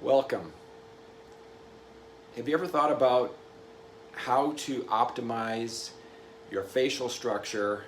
Welcome. Have you ever thought about how to optimize your facial structure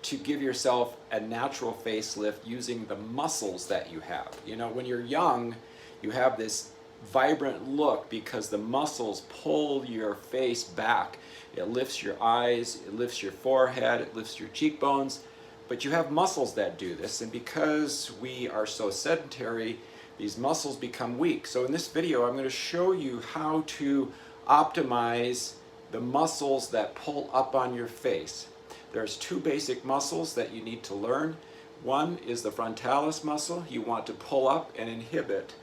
to give yourself a natural facelift using the muscles that you have? You know, when you're young, you have this vibrant look because the muscles pull your face back. It lifts your eyes, it lifts your forehead, it lifts your cheekbones, but you have muscles that do this, and because we are so sedentary, these muscles become weak. So in this video, I'm going to show you how to optimize the muscles that pull up on your face. There's two basic muscles that you need to learn. One is the frontalis muscle. You want to pull up and inhibit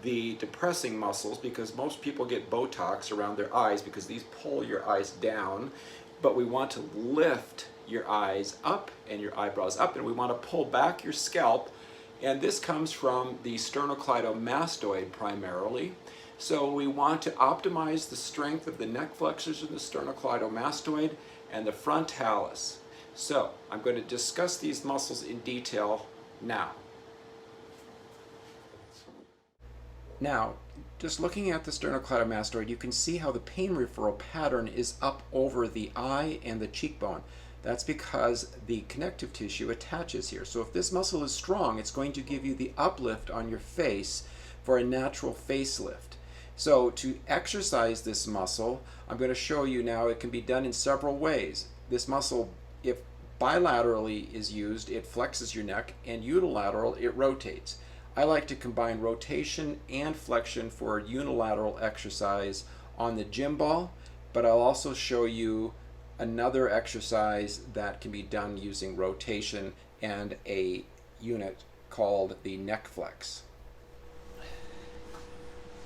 the depressing muscles because most people get Botox around their eyes because these pull your eyes down, but we want to lift your eyes up and your eyebrows up, and we want to pull back your scalp. And this comes from the sternocleidomastoid primarily. So we want to optimize the strength of the neck flexors of the sternocleidomastoid and the frontalis. So I'm going to discuss these muscles in detail now. Now, just looking at the sternocleidomastoid, you can see how the pain referral pattern is up over the eye and the cheekbone. That's because the connective tissue attaches here. So if this muscle is strong, it's going to give you the uplift on your face for a natural facelift. So to exercise this muscle, I'm going to show you now it can be done in several ways. This muscle, if bilaterally is used, it flexes your neck, and unilateral, it rotates. I like to combine rotation and flexion for unilateral exercise on the gym ball, but I'll also show you another exercise that can be done using rotation and a unit called the neck flex.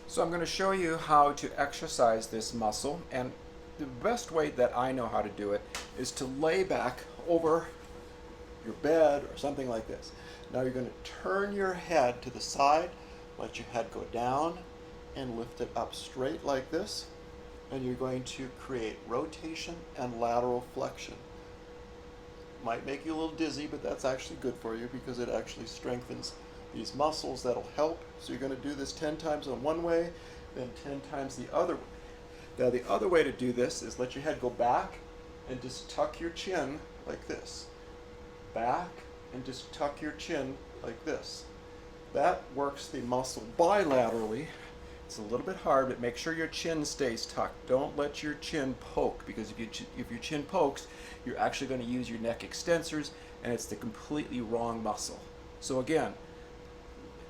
So I'm going to show you how to exercise this muscle, and the best way that I know how to do it is to lay back over your bed or something like this. Now you're going to turn your head to the side, let your head go down, and lift it up straight like this. And you're going to create rotation and lateral flexion. Might make you a little dizzy, but that's actually good for you because it actually strengthens these muscles. That'll help. So you're going to do this 10 times on one way, then 10 times the other way. Now the other way to do this is let your head go back and just tuck your chin like this. Back and just tuck your chin like this. That works the muscle bilaterally. It's a little bit hard, but make sure your chin stays tucked. Don't let your chin poke, because if your chin pokes, you're actually going to use your neck extensors, and it's the completely wrong muscle. So again,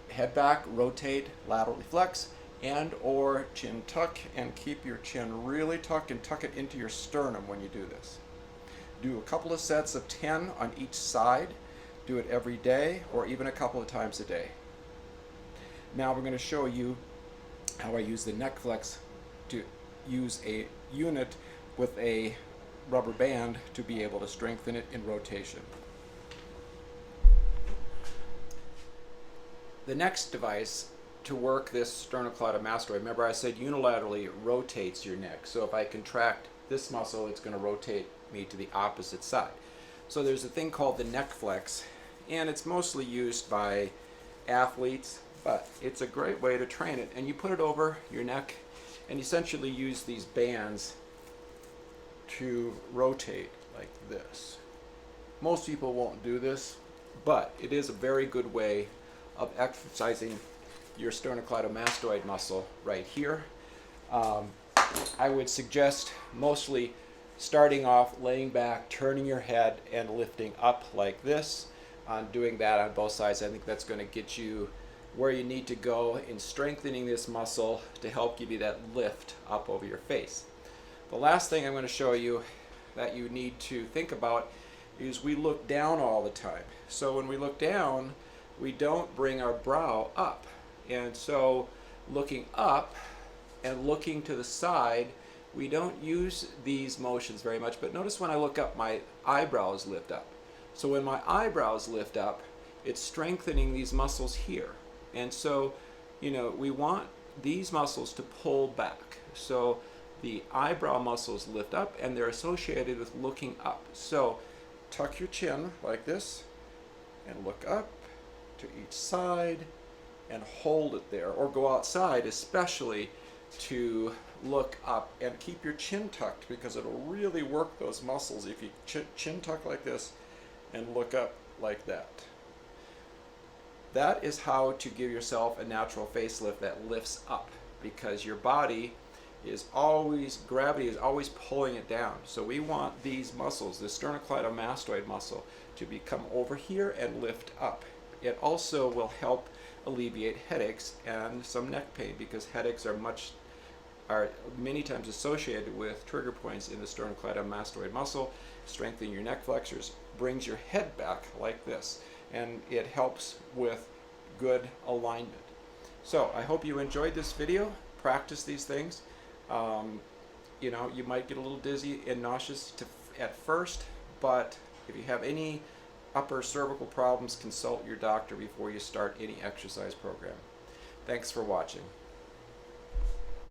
head back, rotate, laterally flex, and or chin tuck, and keep your chin really tucked and tuck it into your sternum when you do this. Do a couple of sets of 10 on each side. Do it every day or even a couple of times a day. Now we're going to show you how I use the neck flex to use a unit with a rubber band to be able to strengthen it in rotation. The next device to work this sternocleidomastoid, remember I said unilaterally it rotates your neck. So if I contract this muscle, it's going to rotate me to the opposite side. So there's a thing called the neck flex, and it's mostly used by athletes, but it's a great way to train it. And you put it over your neck and essentially use these bands to rotate like this. Most people won't do this, but it is a very good way of exercising your sternocleidomastoid muscle right here. I would suggest mostly starting off laying back, turning your head, and lifting up like this. Doing that on both sides, I think that's going to get you where you need to go in strengthening this muscle to help give you that lift up over your face. The last thing I'm going to show you that you need to think about is we look down all the time. So when we look down, we don't bring our brow up. And so looking up and looking to the side, we don't use these motions very much, but notice when I look up, my eyebrows lift up. So when my eyebrows lift up, it's strengthening these muscles here. And so, you know, we want these muscles to pull back. So the eyebrow muscles lift up, and they're associated with looking up. So tuck your chin like this and look up to each side and hold it there, or go outside especially to look up and keep your chin tucked, because it'll really work those muscles if you chin tuck like this and look up like that. That is how to give yourself a natural facelift that lifts up, because your body is always, gravity is always pulling it down. So we want these muscles, the sternocleidomastoid muscle, to become over here and lift up. It also will help alleviate headaches and some neck pain, because headaches are many times associated with trigger points in the sternocleidomastoid muscle. Strengthening your neck flexors brings your head back like this, and it helps with good alignment. So I hope you enjoyed this video. Practice these things. You know, you might get a little dizzy and nauseous at first, but if you have any upper cervical problems, consult your doctor before you start any exercise program. Thanks for watching.